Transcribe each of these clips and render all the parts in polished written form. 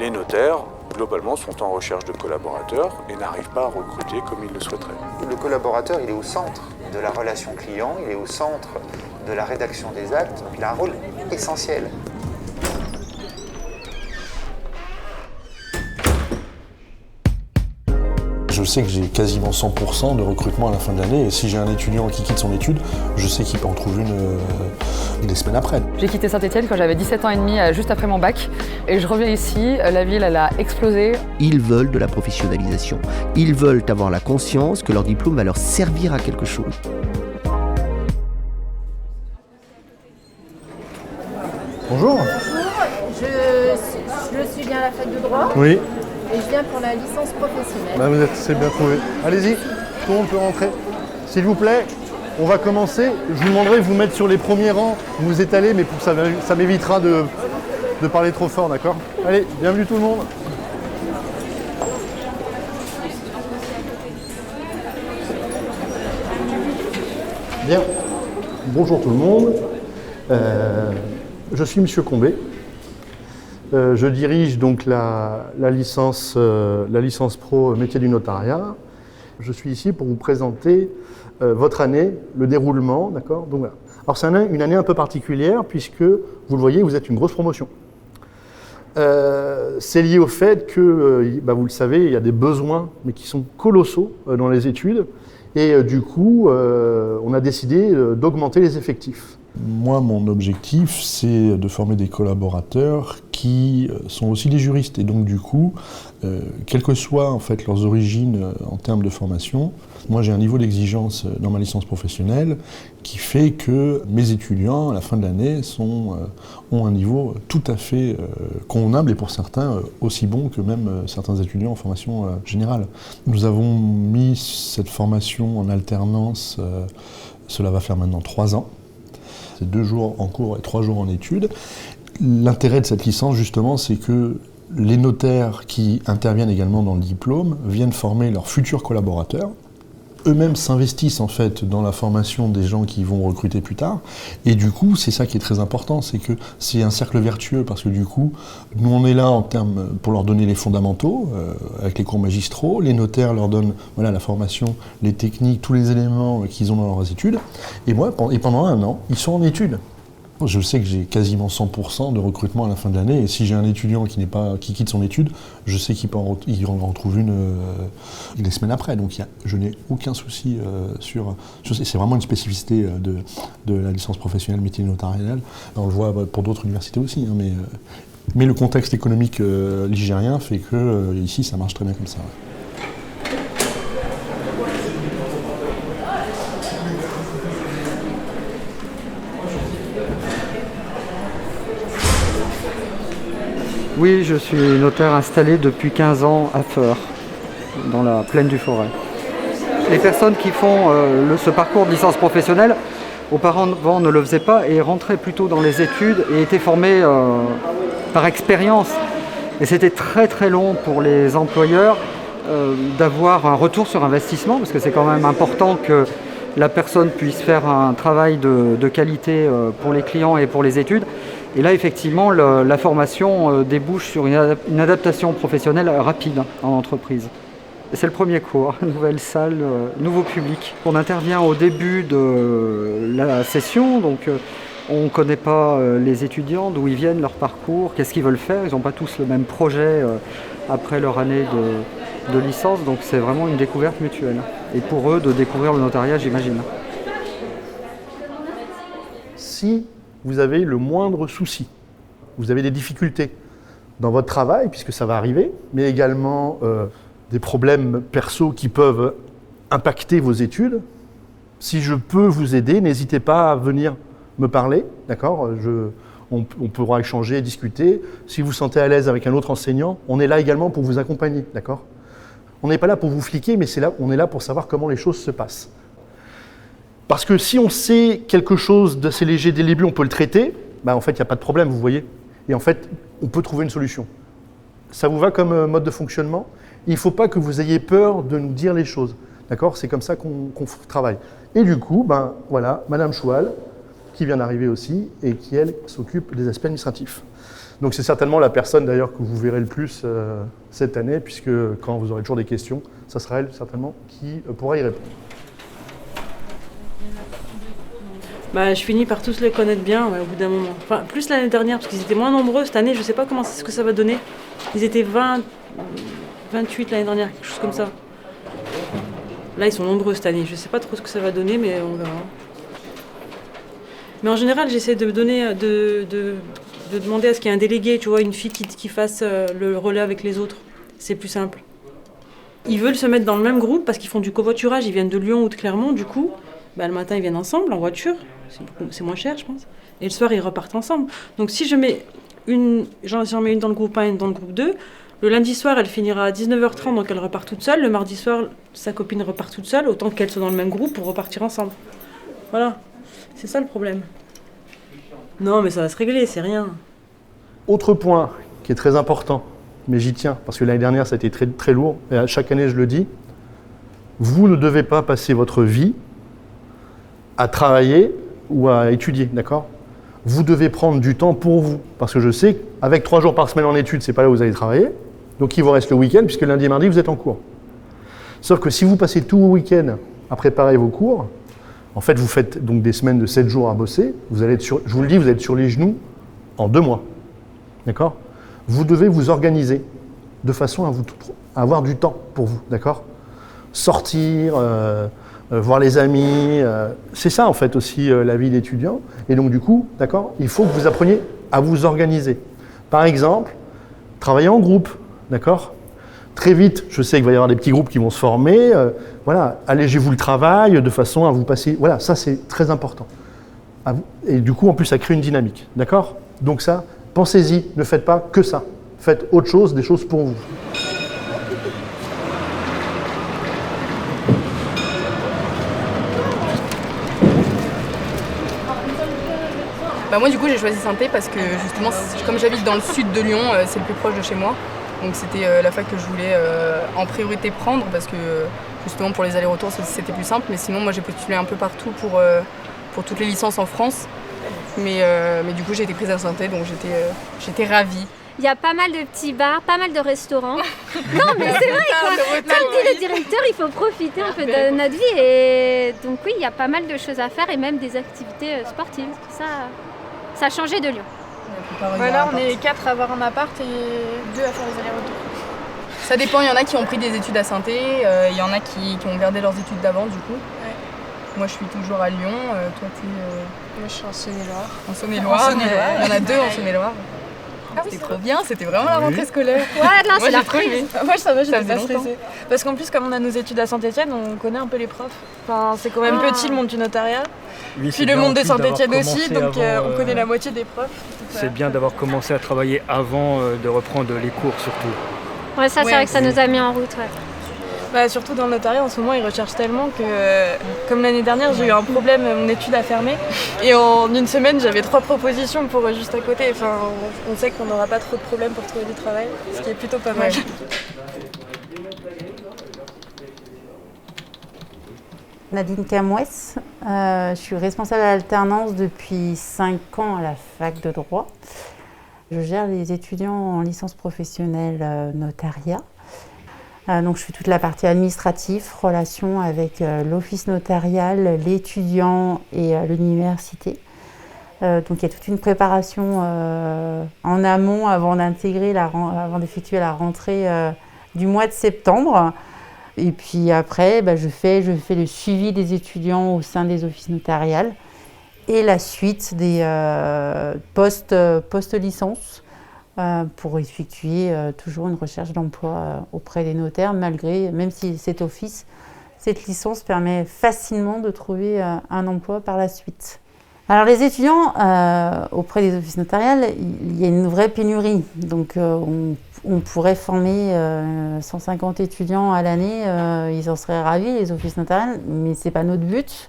Les notaires, globalement, sont en recherche de collaborateurs et n'arrivent pas à recruter comme ils le souhaiteraient. Le collaborateur, il est au centre de la relation client, il est au centre de la rédaction des actes, il a un rôle essentiel. Je sais que j'ai quasiment 100% de recrutement à la fin de l'année et si j'ai un étudiant qui quitte son étude, je sais qu'il peut en trouver une des semaines après. J'ai quitté Saint-Étienne quand j'avais 17 ans et demi, juste après mon bac. Et je reviens ici, la ville elle a explosé. Ils veulent de la professionnalisation. Ils veulent avoir la conscience que leur diplôme va leur servir à quelque chose. Bonjour. Bonjour, je suis bien à la fac de droit. Oui. Et je viens pour la licence professionnelle. Bah c'est bien trouvé. Allez-y, tout le monde peut rentrer. S'il vous plaît, on va commencer. Je vous demanderai de vous mettre sur les premiers rangs, vous étaler, mais pour ça m'évitera de parler trop fort, d'accord? Allez, bienvenue tout le monde. Bien. Bonjour tout le monde. Je suis Monsieur Combet. Je dirige donc la licence pro métier du notariat. Je suis ici pour vous présenter votre année, le déroulement, d'accord? Donc voilà. Alors c'est une année un peu particulière puisque, vous le voyez, vous êtes une grosse promotion. C'est lié au fait que, vous le savez, il y a des besoins, mais qui sont colossaux dans les études. Et du coup, on a décidé d'augmenter les effectifs. Moi, mon objectif, c'est de former des collaborateurs qui sont aussi des juristes. Et donc, du coup, quelles que soient en fait leurs origines en termes de formation, moi, j'ai un niveau d'exigence dans ma licence professionnelle qui fait que mes étudiants, à la fin de l'année, ont un niveau tout à fait convenable et pour certains aussi bon que même certains étudiants en formation générale. Nous avons mis cette formation en alternance, cela va faire maintenant 3 ans. C'est 2 jours en cours et 3 jours en études. L'intérêt de cette licence, justement, c'est que les notaires qui interviennent également dans le diplôme viennent former leurs futurs collaborateurs. Eux-mêmes s'investissent en fait dans la formation des gens qui vont recruter plus tard. Et du coup, c'est ça qui est très important, c'est que c'est un cercle vertueux parce que du coup, nous on est là pour leur donner les fondamentaux avec les cours magistraux. Les notaires leur donnent la formation, les techniques, tous les éléments qu'ils ont dans leurs études. Et pendant 1 an, ils sont en études. Je sais que j'ai quasiment 100% de recrutement à la fin de l'année et si j'ai un étudiant qui quitte son étude, je sais qu'il en trouve une des semaines après. Donc je n'ai aucun souci sur c'est vraiment une spécificité de la licence professionnelle métier notarial. On le voit pour d'autres universités aussi, hein, mais le contexte économique ligérien fait que ici ça marche très bien comme ça. Oui, je suis notaire installé depuis 15 ans à Feur, dans la plaine du Forêt. Les personnes qui font ce parcours de licence professionnelle, auparavant ne le faisaient pas et rentraient plutôt dans les études et étaient formées par expérience. Et c'était très très long pour les employeurs d'avoir un retour sur investissement, parce que c'est quand même important que la personne puisse faire un travail de qualité pour les clients et pour les études. Et là, effectivement, la formation débouche sur une adaptation professionnelle rapide en entreprise. C'est le premier cours, nouvelle salle, nouveau public. On intervient au début de la session, donc on ne connaît pas les étudiants, d'où ils viennent, leur parcours, qu'est-ce qu'ils veulent faire. Ils n'ont pas tous le même projet après leur année de licence, donc c'est vraiment une découverte mutuelle. Et pour eux, de découvrir le notariat, j'imagine. Si vous avez le moindre souci, vous avez des difficultés dans votre travail, puisque ça va arriver, mais également des problèmes perso qui peuvent impacter vos études, si je peux vous aider, n'hésitez pas à venir me parler, d'accord? On pourra échanger, discuter. Si vous vous sentez à l'aise avec un autre enseignant, on est là également pour vous accompagner, d'accord? On n'est pas là pour vous fliquer, mais on est là pour savoir comment les choses se passent. Parce que si on sait quelque chose d'assez léger dès le début, on peut le traiter, en fait, il n'y a pas de problème, vous voyez. Et en fait, on peut trouver une solution. Ça vous va comme mode de fonctionnement? Il ne faut pas que vous ayez peur de nous dire les choses. D'accord? C'est comme ça qu'on travaille. Et du coup, voilà, Madame Choual, qui vient d'arriver aussi, et qui, elle, s'occupe des aspects administratifs. Donc c'est certainement la personne d'ailleurs que vous verrez le plus cette année, puisque quand vous aurez toujours des questions, ça sera elle certainement qui pourra y répondre. Bah, je finis par tous les connaître bien au bout d'un moment. Enfin, plus l'année dernière, parce qu'ils étaient moins nombreux. Cette année, je sais pas ce que ça va donner. Ils étaient 20, 28 l'année dernière, quelque chose comme ça. Là, ils sont nombreux cette année. Je sais pas trop ce que ça va donner, mais on verra. Mais en général, j'essaie de demander à ce qu'il y ait un délégué, tu vois, une fille qui fasse le relais avec les autres. C'est plus simple. Ils veulent se mettre dans le même groupe parce qu'ils font du covoiturage. Ils viennent de Lyon ou de Clermont, du coup. Bah, le matin, ils viennent ensemble en voiture. C'est moins cher, je pense. Et le soir, ils repartent ensemble. Donc si j'en mets une dans le groupe 1 et une dans le groupe 2, le lundi soir, elle finira à 19h30, donc elle repart toute seule. Le mardi soir, sa copine repart toute seule, autant qu'elles soient dans le même groupe pour repartir ensemble. Voilà. C'est ça le problème. Non, mais ça va se régler, c'est rien. Autre point qui est très important, mais j'y tiens, parce que l'année dernière, ça a été très, très lourd, et à chaque année, je le dis, vous ne devez pas passer votre vie à travailler ou à étudier, d'accord ? Vous devez prendre du temps pour vous, parce que je sais qu'avec 3 jours par semaine en études, c'est pas là où vous allez travailler, donc il vous reste le week-end, puisque lundi et mardi, vous êtes en cours. Sauf que si vous passez tout le week-end à préparer vos cours, en fait, vous faites donc des semaines de 7 jours à bosser, vous allez être je vous le dis, vous êtes sur les genoux en 2 mois, d'accord ? Vous devez vous organiser de façon à avoir du temps pour vous, d'accord ? Sortir, voir les amis, c'est ça en fait aussi la vie d'étudiant. Et donc du coup, d'accord, il faut que vous appreniez à vous organiser. Par exemple, travailler en groupe, d'accord ? Très vite, je sais qu'il va y avoir des petits groupes qui vont se former. Voilà, allégez-vous le travail de façon à vous passer. Voilà, ça c'est très important. Et du coup, en plus, ça crée une dynamique, d'accord ? Donc ça, pensez-y, ne faites pas que ça. Faites autre chose, des choses pour vous. Bah moi du coup j'ai choisi Saint-Thé parce que justement comme j'habite dans le sud de Lyon, c'est le plus proche de chez moi. Donc c'était la fac que je voulais en priorité prendre parce que justement pour les allers-retours c'était plus simple. Mais sinon moi j'ai postulé un peu partout pour toutes les licences en France. Mais du coup j'ai été prise à Saint-Thé donc j'étais ravie. Il y a pas mal de petits bars, pas mal de restaurants. Non mais c'est vrai quoi. Comme dit le directeur, il faut profiter un peu de notre vie. Et donc oui, il y a pas mal de choses à faire et même des activités sportives. Ça a changé de Lyon. Voilà, on est 4 à avoir un appart et 2 à faire les allers-retours. Ça dépend, il y en a qui ont pris des études à Saint-Thé, il y en a qui ont gardé leurs études d'avant du coup. Ouais. Moi je suis toujours à Lyon, toi t'es... Moi je suis en Saône-et-Loire. En Saône-et-Loire, il y en a 2 en Saône-et-Loire. Ah c'était trop bien, c'était vraiment la rentrée scolaire. Ouais, non, c'est la reprise. Moi ça va, j'étais pas stressée. Parce qu'en plus, comme on a nos études à Saint-Étienne, on connaît un peu les profs. Enfin, c'est quand même petit le monde du notariat. Oui, puis le monde de Saint-Étienne aussi, donc on connaît la moitié des profs. C'est bien d'avoir commencé à travailler avant de reprendre les cours surtout. Ouais, ça c'est vrai que ça nous a mis en route, ouais. Bah, surtout dans le notariat, en ce moment, ils recherchent tellement que, comme l'année dernière, j'ai eu un problème, mon étude a fermé. Et en une semaine, j'avais 3 propositions pour juste à côté. Enfin, on sait qu'on n'aura pas trop de problèmes pour trouver du travail, ce qui est plutôt pas mal. Nadine Camouès, je suis responsable à l'alternance depuis 5 ans à la fac de droit. Je gère les étudiants en licence professionnelle notariat. Donc je fais toute la partie administrative, relation avec l'office notarial, l'étudiant et l'université. Donc il y a toute une préparation en amont avant d'effectuer la rentrée du mois de septembre. Et puis après, je fais le suivi des étudiants au sein des offices notariales et la suite des post-licence. Pour effectuer toujours une recherche d'emploi auprès des notaires, même si cette licence permet facilement de trouver un emploi par la suite. Alors les étudiants, auprès des offices notariales, il y a une vraie pénurie. Donc on pourrait former 150 étudiants à l'année, ils en seraient ravis, les offices notariales, mais ce n'est pas notre but,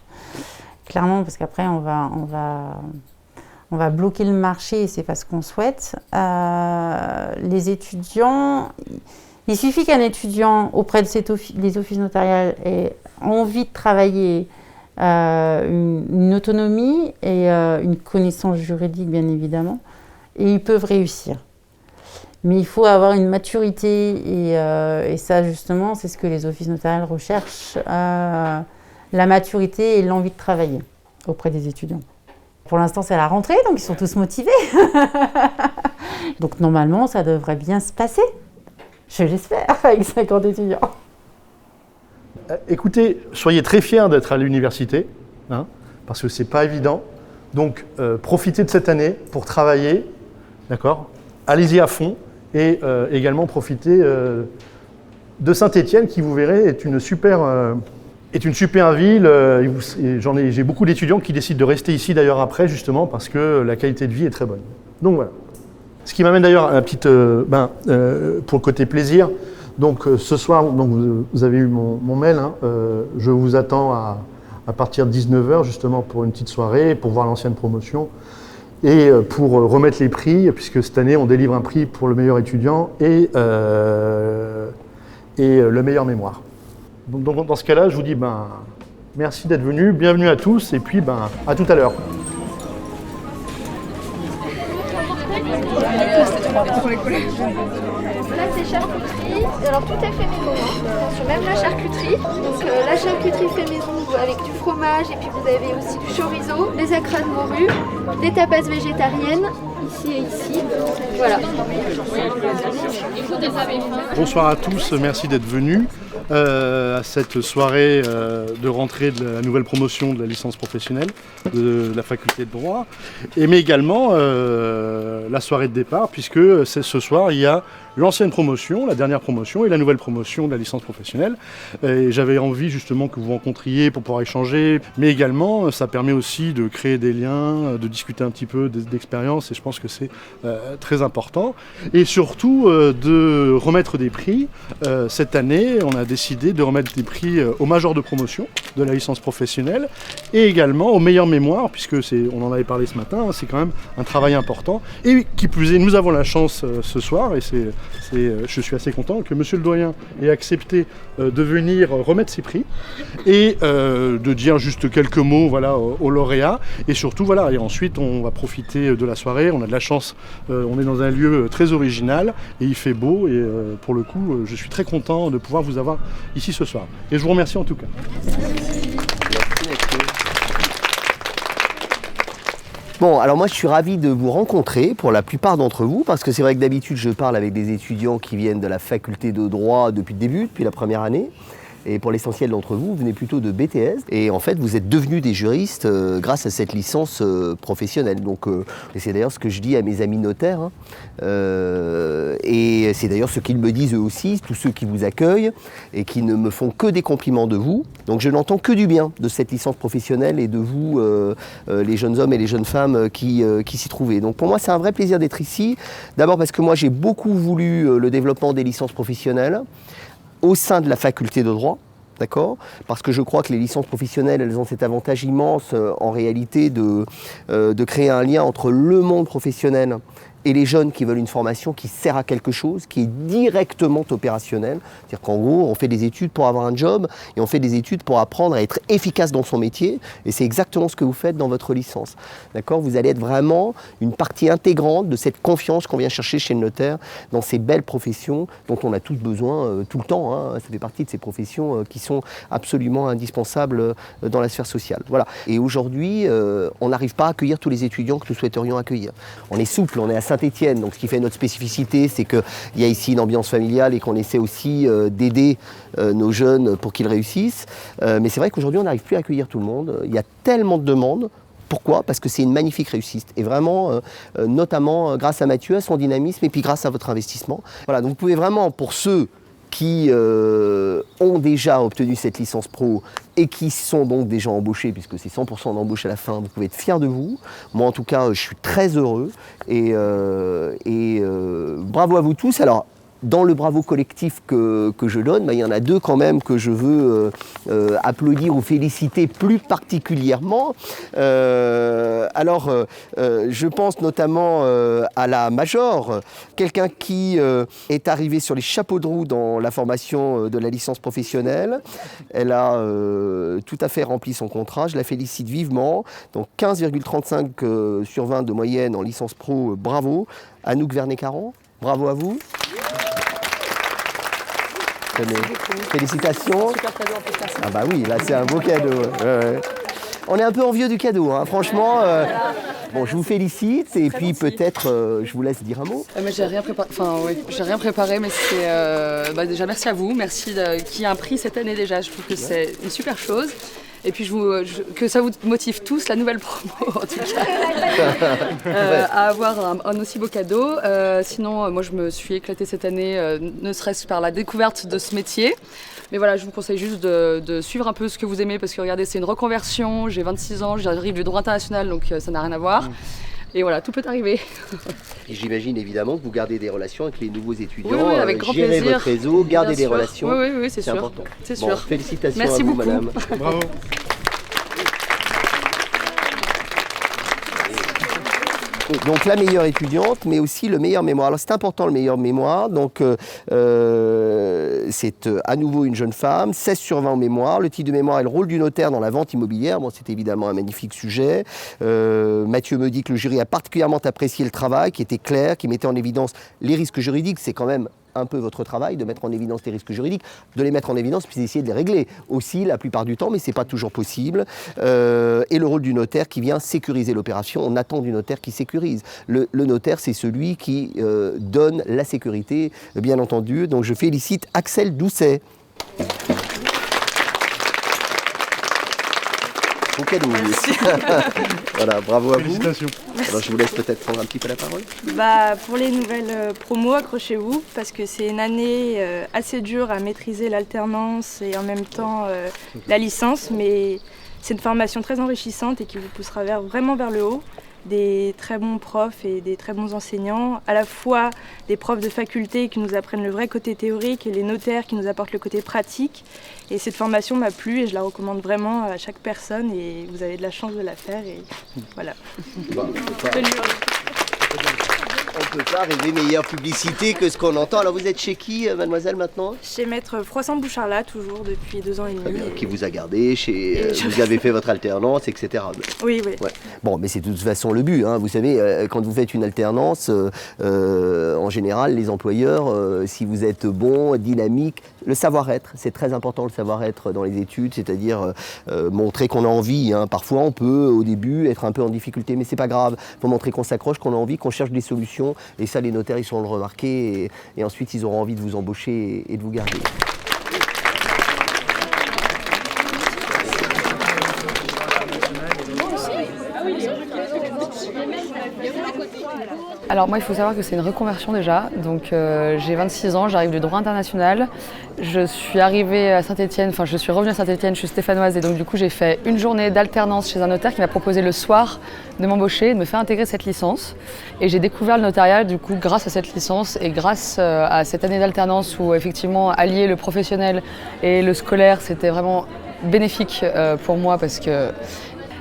clairement, parce qu'après on va bloquer le marché et c'est pas ce qu'on souhaite. Les étudiants, il suffit qu'un étudiant auprès de les offices notariales ait envie de travailler, une autonomie et une connaissance juridique bien évidemment, et ils peuvent réussir. Mais il faut avoir une maturité et ça justement c'est ce que les offices notariales recherchent, la maturité et l'envie de travailler auprès des étudiants. Pour l'instant c'est à la rentrée donc ils sont tous motivés. Donc normalement ça devrait bien se passer, je l'espère, avec 50 étudiants. Écoutez, soyez très fiers d'être à l'université, hein, parce que c'est pas évident. Donc profitez de cette année pour travailler, d'accord ? Allez-y à fond. Et également profiter de Saint-Étienne qui, vous verrez, est une super ville. J'ai beaucoup d'étudiants qui décident de rester ici d'ailleurs après, justement, parce que la qualité de vie est très bonne. Donc voilà. Ce qui m'amène d'ailleurs à la petite, pour le côté plaisir. Donc ce soir, donc, vous avez eu mon mail, hein, je vous attends à partir de 19h, justement, pour une petite soirée, pour voir l'ancienne promotion. Et pour remettre les prix, puisque cette année on délivre un prix pour le meilleur étudiant et le meilleur mémoire. Donc dans ce cas-là, je vous dis merci d'être venus, bienvenue à tous et puis à tout à l'heure. Là c'est charcuterie, alors tout est fait maison, attention, même la charcuterie. Donc la charcuterie fait maison avec du fromage et puis vous avez aussi du chorizo, des acras de morue, des tapas végétariennes, ici et ici. Voilà. Bonsoir à tous, merci d'être venus à cette soirée de rentrée de la nouvelle promotion de la licence professionnelle de la faculté de droit, mais également la soirée de départ, puisque ce soir il y a l'ancienne promotion, la dernière promotion et la nouvelle promotion de la licence professionnelle. Et j'avais envie justement que vous rencontriez pour pouvoir échanger, mais également ça permet aussi de créer des liens, de discuter un petit peu d'expérience et je pense que c'est très important. Et surtout de remettre des prix. Cette année, on a décidé de remettre des prix aux majors de promotion de la licence professionnelle et également aux meilleures mémoires, puisque on en avait parlé ce matin, c'est quand même un travail important. Et qui plus est, nous avons la chance ce soir, et je suis assez content que Monsieur le Doyen ait accepté de venir remettre ses prix et de dire juste quelques mots aux lauréats. Et surtout, et ensuite on va profiter de la soirée. On a de la chance, on est dans un lieu très original et il fait beau. Et pour le coup, je suis très content de pouvoir vous avoir ici ce soir. Et je vous remercie en tout cas. Bon, alors moi je suis ravi de vous rencontrer pour la plupart d'entre vous, parce que c'est vrai que d'habitude je parle avec des étudiants qui viennent de la faculté de droit depuis le début, depuis la première année. Et pour l'essentiel d'entre vous, vous venez plutôt de BTS. Et en fait, vous êtes devenus des juristes grâce à cette licence professionnelle. Donc, et c'est d'ailleurs ce que je dis à mes amis notaires. Hein. Et c'est d'ailleurs ce qu'ils me disent eux aussi, tous ceux qui vous accueillent et qui ne me font que des compliments de vous. Donc je n'entends que du bien de cette licence professionnelle et de vous, les jeunes hommes et les jeunes femmes qui s'y trouvaient. Donc pour moi, c'est un vrai plaisir d'être ici. D'abord parce que moi, j'ai beaucoup voulu le développement des licences professionnelles au sein de la faculté de droit, d'accord ? Parce que je crois que les licences professionnelles, elles ont cet avantage immense en réalité de créer un lien entre le monde professionnel et les jeunes qui veulent une formation qui sert à quelque chose, qui est directement opérationnelle. C'est-à-dire qu'en gros, on fait des études pour avoir un job et on fait des études pour apprendre à être efficace dans son métier. Et c'est exactement ce que vous faites dans votre licence. D'accord ? Vous allez être vraiment une partie intégrante de cette confiance qu'on vient chercher chez le notaire dans ces belles professions dont on a tous besoin tout le temps. Hein. Ça fait partie de ces professions qui sont absolument indispensables dans la sphère sociale. Voilà. Et aujourd'hui, on n'arrive pas à accueillir tous les étudiants que nous souhaiterions accueillir. On est souple, on est à Saint-Étienne, donc ce qui fait notre spécificité, c'est qu'il y a ici une ambiance familiale et qu'on essaie aussi d'aider nos jeunes pour qu'ils réussissent. Mais c'est vrai qu'aujourd'hui, on n'arrive plus à accueillir tout le monde. Il y a tellement de demandes. Pourquoi ? Parce que c'est une magnifique réussite. Et vraiment, notamment grâce à Mathieu, à son dynamisme, et puis grâce à votre investissement. Voilà, donc vous pouvez vraiment, pour ceux qui ont déjà obtenu cette licence pro et qui sont donc déjà embauchés, puisque c'est 100% d'embauche à la fin, vous pouvez être fiers de vous. Moi, en tout cas, je suis très heureux et bravo à vous tous. Alors, 1 million 500 000 €, c'est pas rien, hein, c'est pas rien. Mais c'est vrai que c'est une belle somme. Et bravo à vous tous. Alors, dans le bravo collectif que je donne, il y en a 2 quand même que je veux applaudir ou féliciter plus particulièrement. Je pense notamment à la Major, quelqu'un qui est arrivé sur les chapeaux de roue dans la formation de la licence professionnelle. Elle a tout à fait rempli son contrat, je la félicite vivement. Donc 15,35 sur 20 de moyenne en licence pro, bravo. Anouk Vernet-Caron, bravo à vous. Félicitations. Super cadeau en plus, merci. Ah bah oui, là c'est un beau cadeau. Ouais. On est un peu envieux du cadeau, hein. Franchement. Bon, je vous félicite et puis peut-être je vous laisse dire un mot. J'ai rien préparé. J'ai rien préparé, mais c'est déjà merci à vous, merci qui a un prix cette année déjà. Je trouve que c'est une super chose. Et puis que ça vous motive tous, la nouvelle promo en tout cas, à avoir un aussi beau cadeau. Sinon, moi je me suis éclatée cette année, ne serait-ce par la découverte de ce métier. Mais voilà, je vous conseille juste de suivre un peu ce que vous aimez parce que regardez, c'est une reconversion, j'ai 26 ans, j'arrive du droit international donc ça n'a rien à voir. Et voilà, tout peut arriver. Et j'imagine évidemment que vous gardez des relations avec les nouveaux étudiants, oui, avec grand gérez plaisir. votre réseau, gardez des sûr. relations. Oui, c'est sûr. Important. C'est bon, sûr. Félicitations Merci à vous, beaucoup. madame. Bravo. Donc la meilleure étudiante, mais aussi le meilleur mémoire. Alors c'est important le meilleur mémoire, donc c'est à nouveau une jeune femme, 16 sur 20 en mémoire. Le titre de mémoire est le rôle du notaire dans la vente immobilière. Bon, c'est évidemment un magnifique sujet. Mathieu me dit que le jury a particulièrement apprécié le travail, qui était clair, qui mettait en évidence les risques juridiques. C'est quand même un peu votre travail de mettre en évidence les risques juridiques, de les mettre en évidence puis d'essayer de les régler aussi la plupart du temps, mais c'est pas toujours possible. Et le rôle du notaire qui vient sécuriser l'opération. On attend du notaire qui sécurise. Le notaire, c'est celui qui donne la sécurité, bien entendu. Donc je félicite Axel Doucet. Bon cadeau. Voilà, bravo à vous. Alors je vous laisse peut-être prendre un petit peu la parole. Pour les nouvelles promos, accrochez-vous parce que c'est une année assez dure à maîtriser l'alternance et en même temps la licence, mais c'est une formation très enrichissante et qui vous poussera vraiment vers le haut. Des très bons profs et des très bons enseignants, à la fois des profs de faculté qui nous apprennent le vrai côté théorique et les notaires qui nous apportent le côté pratique. Et cette formation m'a plu et je la recommande vraiment à chaque personne et vous avez de la chance de la faire et voilà. On ne peut pas rêver meilleure publicité que ce qu'on entend. Alors vous êtes chez qui, mademoiselle, maintenant? Chez Maître Froissart-Bouchard-là, toujours depuis 2 ans et demi. Qui vous a gardé, vous avez fait votre alternance, etc. Oui. Ouais. Bon, mais c'est de toute façon le but. Hein. Vous savez, quand vous faites une alternance, en général, les employeurs, si vous êtes bon, dynamique, le savoir-être, c'est très important le savoir-être dans les études, c'est-à-dire montrer qu'on a envie. Hein. Parfois, on peut, au début, être un peu en difficulté, mais c'est pas grave. Il faut montrer qu'on s'accroche, qu'on a envie, qu'on cherche des solutions. Et ça, les notaires, ils sont le remarquer et ensuite, ils auront envie de vous embaucher et de vous garder. Alors moi, il faut savoir que c'est une reconversion déjà. Donc j'ai 26 ans, j'arrive du droit international. Je suis arrivée à Saint-Étienne, enfin je suis revenue à Saint-Étienne, je suis stéphanoise et donc du coup j'ai fait une journée d'alternance chez un notaire qui m'a proposé le soir de m'embaucher et de me faire intégrer cette licence. Et j'ai découvert le notariat du coup grâce à cette licence et grâce à cette année d'alternance où effectivement allier le professionnel et le scolaire, c'était vraiment bénéfique pour moi parce que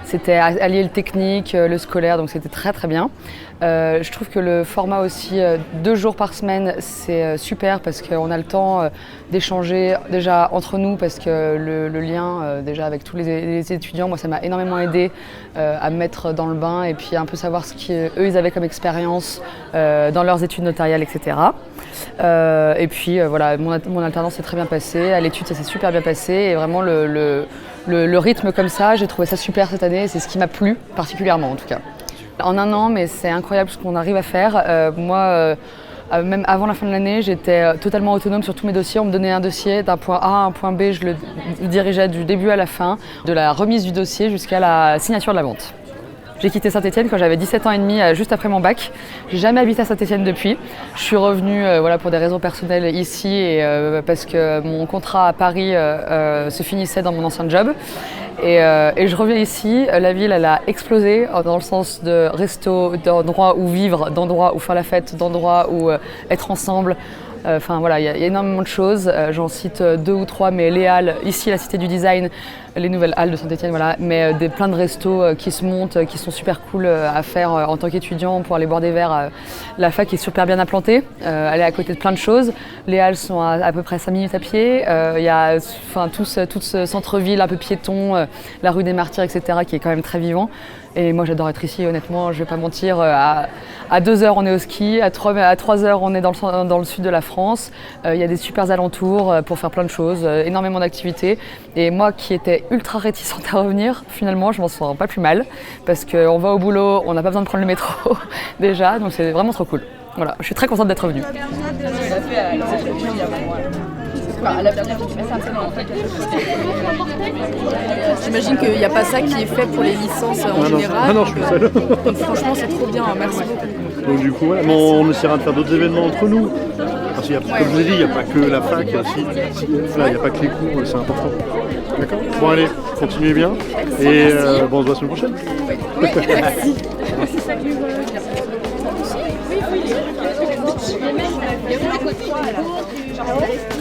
c'était allier le technique, le scolaire, donc c'était très très bien. Je trouve que le format aussi 2 jours par semaine, c'est super parce qu'on a le temps d'échanger déjà entre nous parce que le lien déjà avec tous les étudiants, moi ça m'a énormément aidé à me mettre dans le bain et puis un peu savoir ce qu'eux ils avaient comme expérience dans leurs études notariales, etc. Et puis voilà, mon alternance s'est très bien passée, à l'étude ça s'est super bien passé et vraiment le rythme comme ça, j'ai trouvé ça super cette année, c'est ce qui m'a plu particulièrement en tout cas. En 1 an, mais c'est incroyable ce qu'on arrive à faire. Moi, même avant la fin de l'année, j'étais totalement autonome sur tous mes dossiers. On me donnait un dossier d'un point A à un point B, je le dirigeais du début à la fin, de la remise du dossier jusqu'à la signature de la vente. J'ai quitté Saint-Étienne quand j'avais 17 ans et demi, juste après mon bac. J'ai jamais habité à Saint-Étienne depuis. Je suis revenue pour des raisons personnelles ici et parce que mon contrat à Paris se finissait dans mon ancien job. Et je reviens ici, la ville elle a explosé dans le sens de resto, d'endroits où vivre, d'endroits où faire la fête, d'endroits où être ensemble. Enfin voilà, il y a énormément de choses. J'en cite 2 ou 3, mais les halles, ici la Cité du Design, les nouvelles halles de Saint-Étienne, voilà, mais plein de restos qui se montent, qui sont super cool à faire en tant qu'étudiant pour aller boire des verres. La fac est super bien implantée, elle est à côté de plein de choses. Les halles sont à peu près 5 minutes à pied. Il y a tout ce centre-ville un peu piéton, la rue des Martyrs, etc., qui est quand même très vivant. Et moi j'adore être ici, honnêtement, je vais pas mentir. À 2 heures on est au ski, à 3 heures on est dans le sud de la France. Il y a des super alentours pour faire plein de choses, énormément d'activités. Et moi qui étais ultra réticente à revenir, finalement je m'en sens pas plus mal. Parce qu'on va au boulot, on n'a pas besoin de prendre le métro déjà, donc c'est vraiment trop cool. Voilà, je suis très contente d'être revenue. J'imagine qu'il n'y a pas ça qui est fait pour les licences en général. Ah non, je suis seul. Donc franchement, c'est trop bien, merci beaucoup. Donc du coup, ouais, on essaiera de faire d'autres événements entre nous. Parce qu'il y a, comme je vous ai dit, il n'y a pas que la fac, il y a il n'y a pas que les cours, c'est important. D'accord. Bon allez, continuez bien. Et bon, on se voit la semaine prochaine. Oui, merci. Oui.